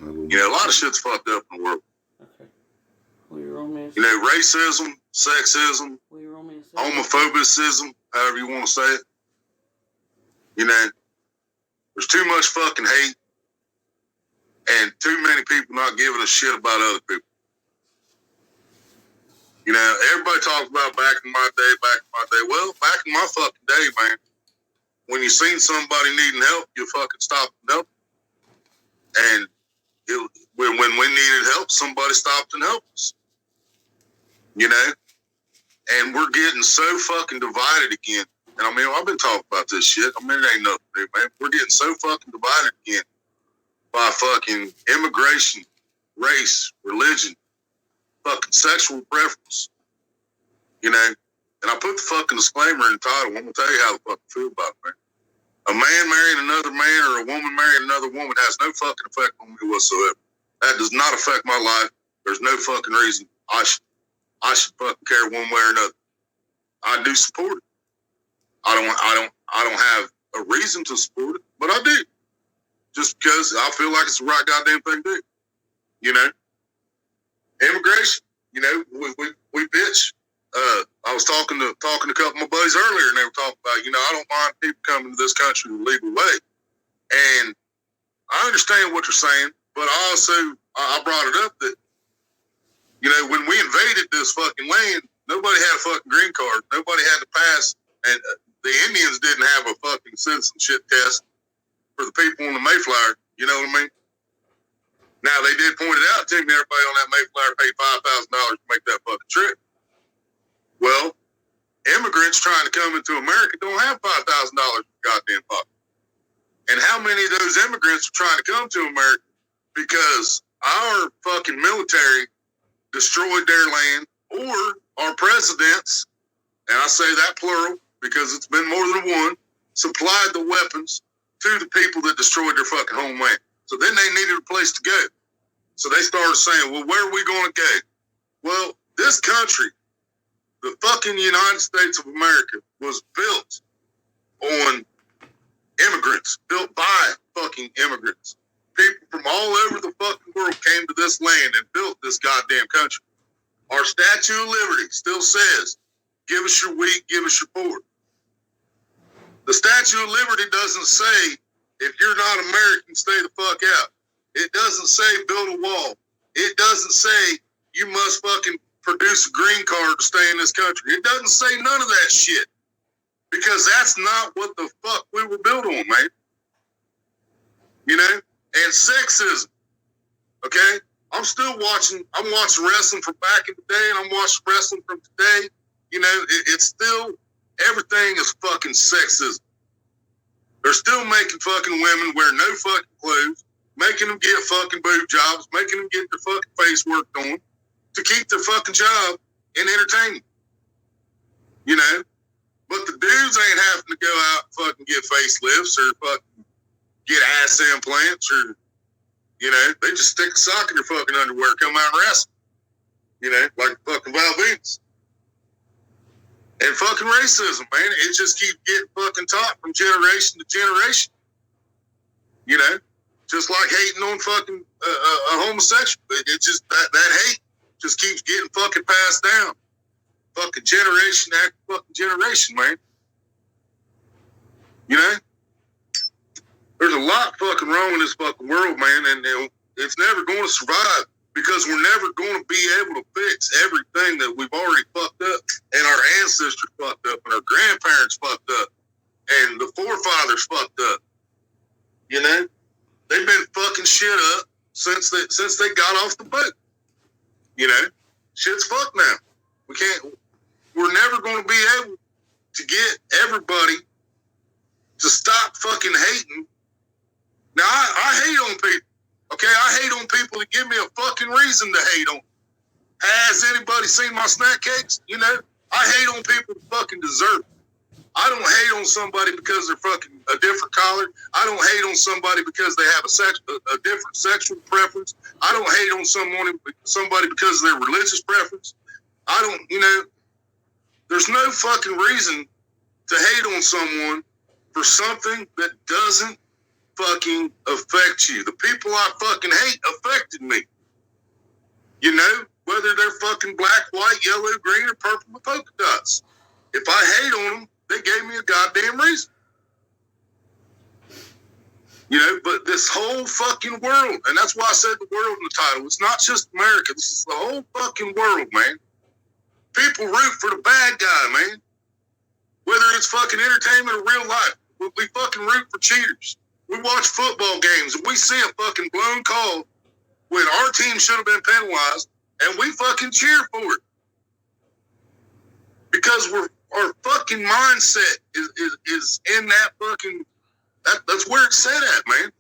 You know, a lot of shit's fucked up in the world. Okay. Will you romance? You know, racism, sexism, homophobicism, however you want to say it. You know, there's too much fucking hate and too many people not giving a shit about other people. You know, everybody talks about back in my day. Well, back in my fucking day, man, when you seen somebody needing help, you fucking stopped and helped. And when we needed help, somebody stopped and helped us. You know? And we're getting so fucking divided again. And I mean, I've been talking about this shit. I mean, it ain't nothing new, man. We're getting so fucking divided again by fucking immigration, race, religion, fucking sexual preference. You know? And I put the fucking disclaimer in the title. I'm going to tell you how the fuck I feel about it, man. A man marrying another man or a woman marrying another woman has no fucking effect on me whatsoever. That does not affect my life. There's no fucking reason I should fucking care one way or another. I do support it. I don't have a reason to support it, but I do. Just because I feel like it's the right goddamn thing to do. You know? Immigration, you know, we bitch. I was talking to a couple of my buddies earlier, and they were talking about, you know, I don't mind people coming to this country the legal way. And I understand what you're saying, but I brought it up that, you know, when we invaded this fucking land, nobody had a fucking green card. Nobody had to pass, and the Indians didn't have a fucking citizenship test for the people on the Mayflower. You know what I mean? Now, they did point it out to me, everybody on that Mayflower paid $5,000 to make that fucking trip. Well, immigrants trying to come into America don't have $5,000 in the goddamn pocket. And how many of those immigrants are trying to come to America because our fucking military destroyed their land, or our presidents, and I say that plural because it's been more than one, supplied the weapons to the people that destroyed their fucking homeland. So then they needed a place to go. So they started saying, well, where are we going to go? Well, this country, the fucking United States of America, was built on immigrants, built by fucking immigrants. People from all over the fucking world came to this land and built this goddamn country. Our Statue of Liberty still says, give us your wheat, give us your poor. The Statue of Liberty doesn't say, if you're not American, stay the fuck out. It doesn't say build a wall. It doesn't say you must fucking produce a green card to stay in this country. It doesn't say none of that shit. Because that's not what the fuck we were built on, man. You know? And sexism. Okay? I'm watching wrestling from back in the day, and I'm watching wrestling from today. You know, it's still, everything is fucking sexism. They're still making fucking women wear no fucking clothes, making them get fucking boob jobs, making them get their fucking face worked on to keep their fucking job in entertainment. You know? But the dudes ain't having to go out and fucking get facelifts or fucking get ass implants or, you know, they just stick a sock in their fucking underwear, come out and wrestle. You know, like fucking Val Venus. And fucking racism, man, it just keeps getting fucking taught from generation to generation. You know, just like hating on fucking a homosexual. It just, that hate just keeps getting fucking passed down. Fucking generation after fucking generation, man. You know? There's a lot fucking wrong in this fucking world, man, and it's never going to survive because we're never going to be able to fix everything that we've already fucked up and our ancestors fucked up and our grandparents fucked up and the forefathers fucked up. You know? They've been fucking shit up since they got off the boat. You know? Shit's fucked now. We're never going to be able to get everybody to stop fucking hating. Now, I hate on people. Okay, I hate on people that give me a fucking reason to hate on. Has anybody seen my snack cakes? You know, I hate on people that fucking deserve it. I don't hate on somebody because they're fucking a different color. I don't hate on somebody because they have a different sexual preference. I don't hate on somebody because of their religious preference. I don't, you know, there's no fucking reason to hate on someone for something that doesn't fucking affect you. The people I fucking hate affected me. You know, whether they're fucking black, white, yellow, green, or purple with polka dots. If I hate on them, they gave me a goddamn reason. You know, but this whole fucking world, and that's why I said the world in the title. It's not just America. This is the whole fucking world, man. People root for the bad guy, man. Whether it's fucking entertainment or real life, we fucking root for cheaters. We watch football games and we see a fucking blown call when our team should have been penalized, and we fucking cheer for it because our fucking mindset is in that fucking. That's where it's set at, man.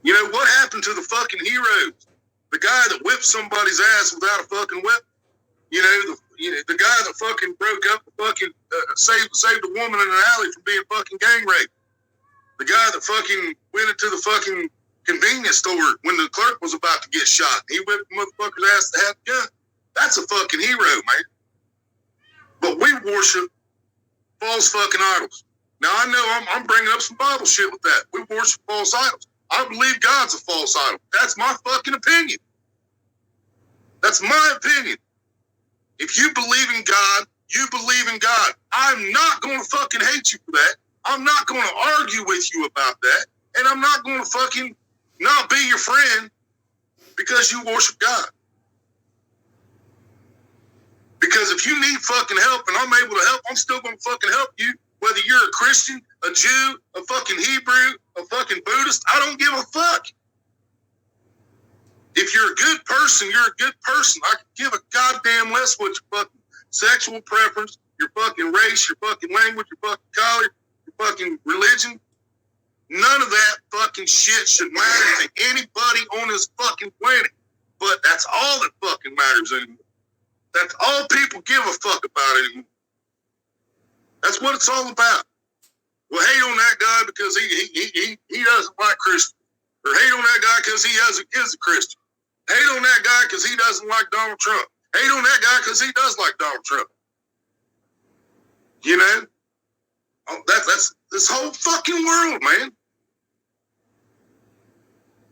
You know, what happened to the fucking heroes? The guy that whipped somebody's ass without a fucking whip? You know, the guy that fucking broke up the fucking, saved a woman in an alley from being fucking gang raped. The guy that fucking went into the fucking convenience store when the clerk was about to get shot. He whipped the motherfucker's ass to have a gun. That's a fucking hero, man. But we worship false fucking idols. Now, I know I'm bringing up some Bible shit with that. We worship false idols. I believe God's a false idol. That's my fucking opinion. That's my opinion. If you believe in God, you believe in God. I'm not going to fucking hate you for that. I'm not going to argue with you about that. And I'm not going to fucking not be your friend because you worship God. Because if you need fucking help and I'm able to help, I'm still going to fucking help you. Whether you're a Christian, a Jew, a fucking Hebrew, a fucking Buddhist, I don't give a fuck. If you're a good person, you're a good person. I can give a goddamn less what your fucking sexual preference, your fucking race, your fucking language, your fucking color, your fucking religion. None of that fucking shit should matter to anybody on this fucking planet. But that's all that fucking matters anymore. That's all people give a fuck about anymore. That's what it's all about. Well, hate on that guy because he doesn't like Christians. Or hate on that guy because he is a Christian. Hate on that guy because he doesn't like Donald Trump. Hate on that guy because he does like Donald Trump. You know? That's this whole fucking world, man.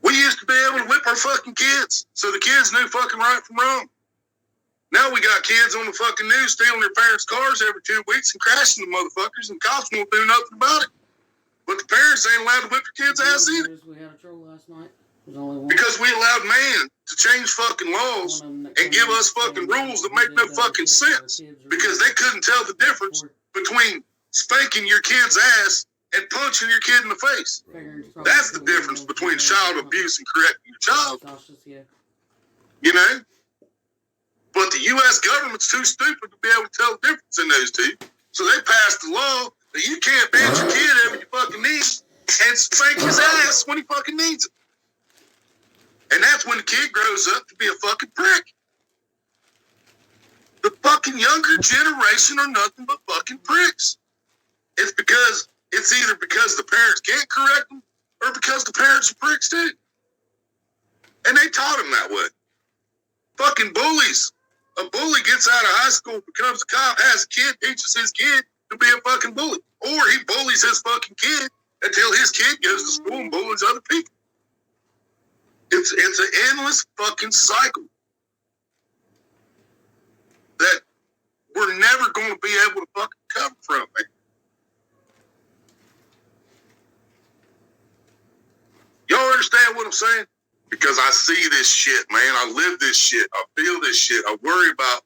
We used to be able to whip our fucking kids so the kids knew fucking right from wrong. Now we got kids on the fucking news stealing their parents' cars every 2 weeks and crashing the motherfuckers, and cops won't do nothing about it. But the parents ain't allowed to whip their kids' ass either. We had a troll last night. There's only one. Because we allowed man to change fucking laws and give us fucking rules that make no fucking sense. Because they couldn't tell the difference between spanking your kid's ass and punching your kid in the face. That's the difference between child abuse and correcting your child. You know? But the U.S. government's too stupid to be able to tell the difference in those two. So they passed the law that you can't bend your kid every you fucking need and spank his ass when he fucking needs it. And that's when the kid grows up to be a fucking prick. The fucking younger generation are nothing but fucking pricks. It's either because the parents can't correct them or because the parents are pricks too. And they taught them that way. Fucking bullies. A bully gets out of high school, becomes a cop, has a kid, teaches his kid to be a fucking bully. Or he bullies his fucking kid until his kid goes to school and bullies other people. It's an endless fucking cycle that we're never going to be able to fucking come from, man. Y'all understand what I'm saying? Because I see this shit, man. I live this shit. I feel this shit. I worry about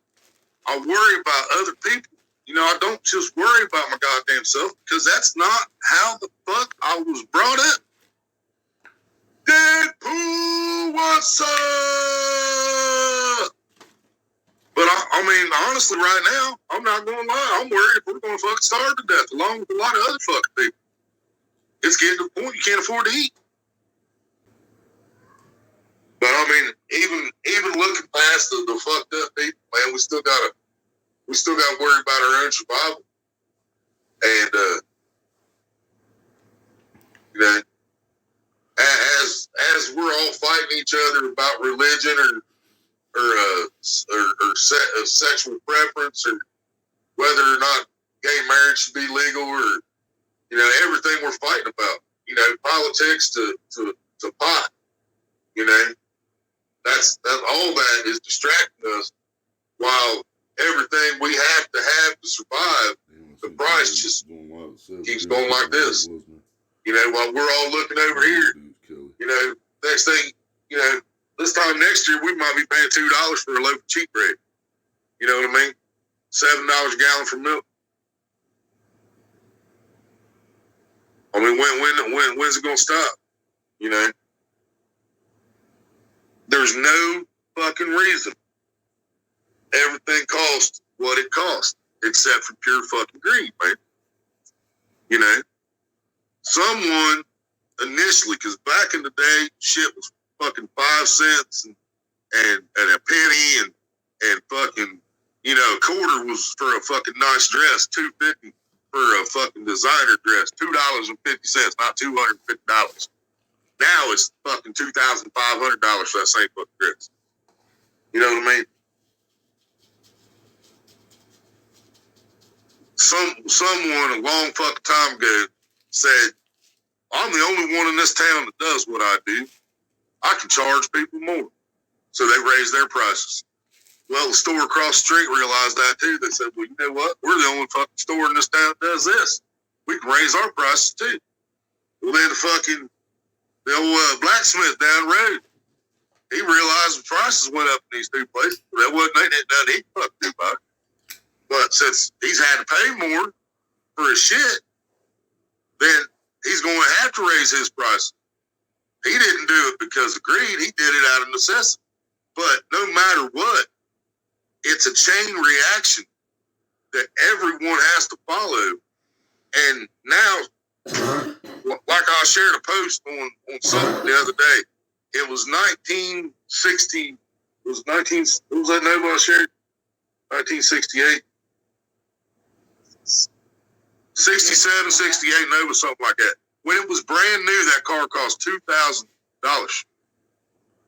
other people. You know, I don't just worry about my goddamn self because that's not how the fuck I was brought up. Deadpool, what's up? But I mean, honestly, right now, I'm not going to lie. I'm worried if we're going to fucking starve to death along with a lot of other fucking people. It's getting to the point you can't afford to eat. But I mean, even looking past the fucked up people, man, we still gotta worry about our own survival. And you know, as we're all fighting each other about religion or sexual preference or whether or not gay marriage should be legal or you know everything we're fighting about. politics to pot. That's all that is distracting us. While everything we have to survive, the price just keeps going like this. While we're all looking over here, next thing, this time next year we might be paying $2 for a loaf of cheap bread. You know what I mean? $7 a gallon for milk. I mean, when's it gonna stop? There's no fucking reason everything costs what it costs, except for pure fucking greed, man. Someone initially, because back in the day, shit was fucking 5 cents and a penny and fucking, a quarter was for a fucking nice dress, $2.50 for a fucking designer dress, $2.50, not $250. Now it's fucking $2,500 for that same fucking dress. You know what I mean? Someone a long fucking time ago said, I'm the only one in this town that does what I do. I can charge people more. So they raised their prices. Well, the store across the street realized that too. They said, well, you know what? We're the only fucking store in this town that does this. We can raise our prices too. Well, then the old blacksmith down the road, he realized the prices went up in these two places. That wasn't nothing he fucking do about it. But since he's had to pay more for his shit, then he's going to have to raise his price. He didn't do it because of greed. He did it out of necessity. But no matter what, it's a chain reaction that everyone has to follow. And now, like I shared a post on something the other day. It was 1960. What was that number I shared? 1968. 67, 68 Nova, something like that. When it was brand new, that car cost $2,000.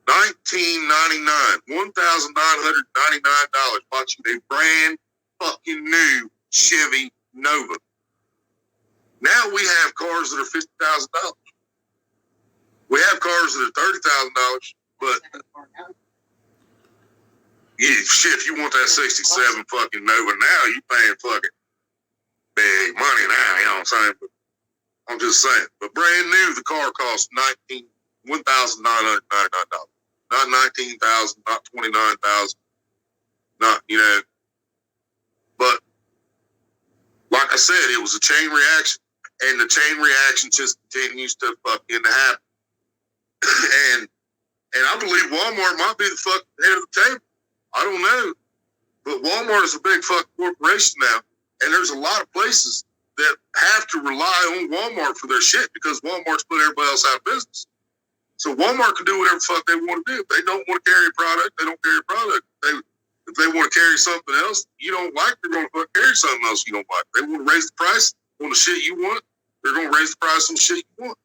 1999, $1,999 bought you a brand fucking new Chevy Nova. Now we have cars that are $50,000. We have cars that are $30,000, but yeah, shit, if you want that 67 fucking Nova now, you paying fucking big money now, you know what I'm saying? But I'm just saying. But brand new, the car costs $1,999. Not $19,000, not $29,000, not, But like I said, it was a chain reaction. And the chain reaction just continues to fucking happen. And I believe Walmart might be the fucking head of the table. I don't know. But Walmart is a big fucking corporation now. And there's a lot of places that have to rely on Walmart for their shit because Walmart's put everybody else out of business. So Walmart can do whatever the fuck they want to do. If they don't want to carry a product, they don't carry a product. If they want to carry something else you don't like, they're going to fucking carry something else you don't like. They want to raise the price on the shit you want, they're going to raise the price on the shit you want.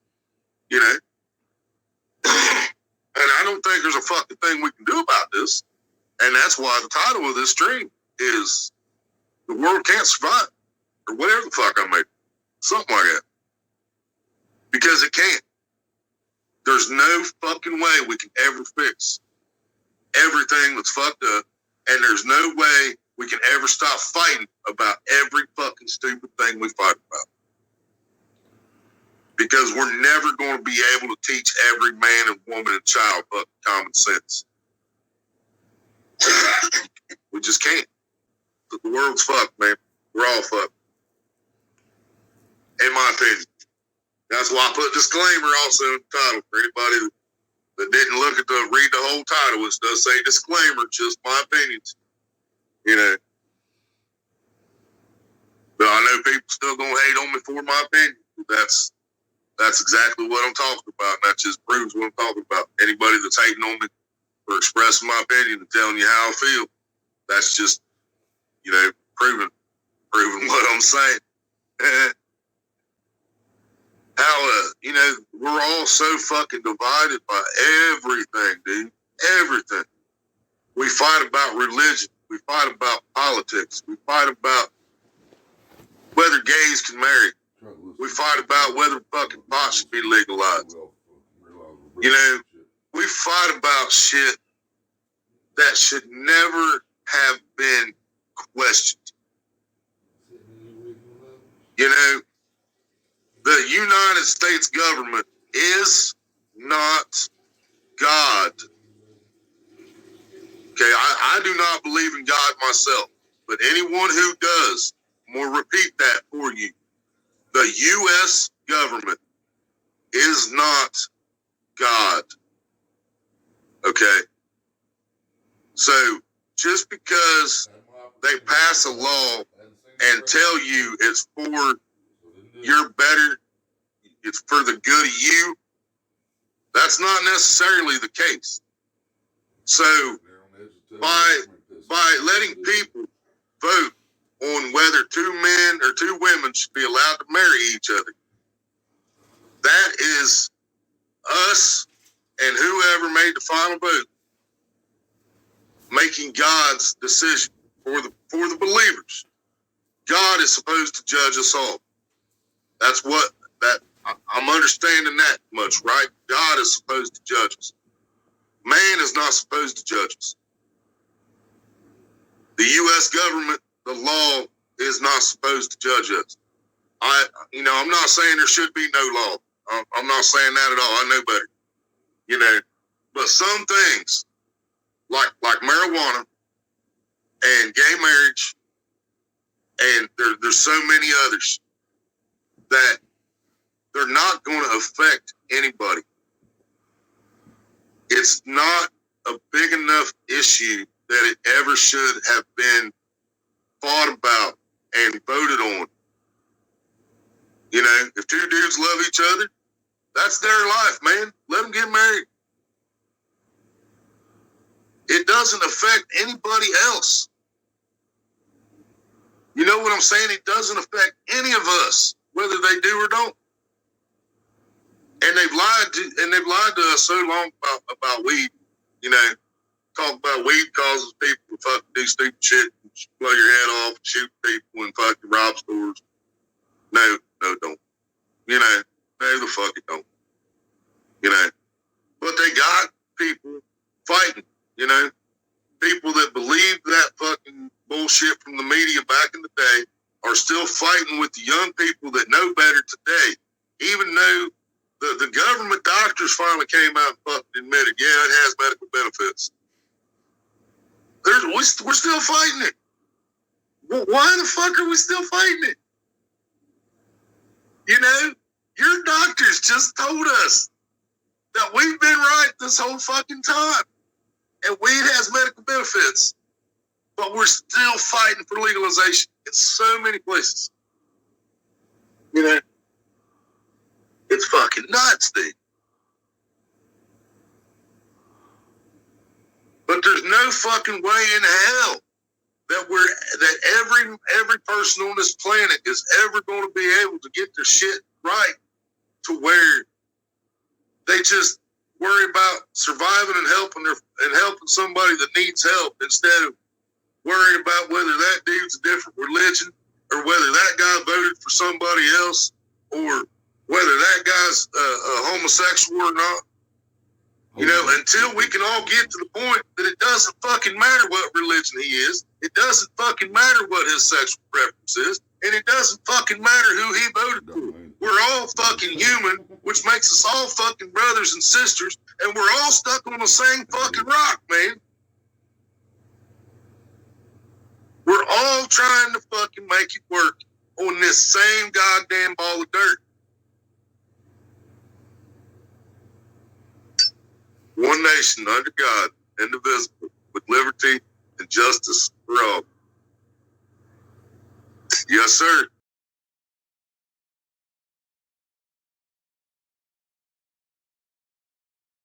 And I don't think there's a fucking thing we can do about this. And that's why the title of this stream is The World Can't Survive. Or whatever the fuck I made. Something like that. Because it can't. There's no fucking way we can ever fix everything that's fucked up. And there's no way we can ever stop fighting about every fucking stupid thing we fight about. Because we're never going to be able to teach every man and woman and child fucking common sense. We just can't. The world's fucked, man. We're all fucked. In my opinion. That's why I put a disclaimer also in the title for anybody that didn't read the whole title. It does say disclaimer, just my opinions. But I know people still gonna hate on me for my opinion. That's exactly what I'm talking about. And that just proves what I'm talking about. Anybody that's hating on me for expressing my opinion and telling you how I feel, that's just, proving what I'm saying. How, we're all so fucking divided by everything, dude. Everything. We fight about religion. We fight about politics. We fight about whether gays can marry. We fight about whether fucking pot should be legalized. You know, we fight about shit that should never have been questioned. You know, the United States government is not God. Okay, I do not believe in God myself, but anyone who does, I'm going to repeat that for you. The U.S. government is not God. Okay? So, just because they pass a law and tell you it's for your better, it's for the good of you, that's not necessarily the case. So, by letting people vote on whether two men or two women should be allowed to marry each other, that is us and whoever made the final vote making God's decision for the believers. God is supposed to judge us all. That's what I'm understanding that much, right? God is supposed to judge us. Man is not supposed to judge us. The U.S. government, the law, is not supposed to judge us. I'm not saying there should be no law. I'm not saying that at all. I know better. You know, but some things, like marijuana and gay marriage, and there's so many others that they're not going to affect anybody. It's not a big enough issue that it ever should have been thought about and voted on. You know, if two dudes love each other, that's their life, man. Let them get married. It doesn't affect anybody else. You know what I'm saying? It doesn't affect any of us, whether they do or don't. And they've lied to us so long about weed. You know, talk about weed causes people to fucking do stupid shit, and blow your head off, and shoot people, and fucking rob stores. No, don't. You know, no, the fuck it don't. You know, but they got people fighting. You know, people that believe that fucking bullshit from the media back in the day are still fighting with the young people that know better today, even though the government doctors finally came out and fucking admitted, yeah, it has medical benefits. We're still fighting it. Why the fuck are we still fighting it? You know, your doctors just told us that we've been right this whole fucking time. And weed has medical benefits. But we're still fighting for legalization in so many places. You know? It's fucking nuts, dude. But there's no fucking way in hell that every person on this planet is ever going to be able to get their shit right to where they just worry about surviving and helping somebody that needs help instead of worrying about whether that dude's a different religion or whether that guy voted for somebody else or whether that guy's a homosexual or not. You know, until we can all get to the point that it doesn't fucking matter what religion he is, it doesn't fucking matter what his sexual preference is, and it doesn't fucking matter who he voted for. We're all fucking human, which makes us all fucking brothers and sisters, and we're all stuck on the same fucking rock, man. We're all trying to fucking make it work on this same goddamn ball of dirt. One nation under God, indivisible, with liberty and justice for all. Yes, sir.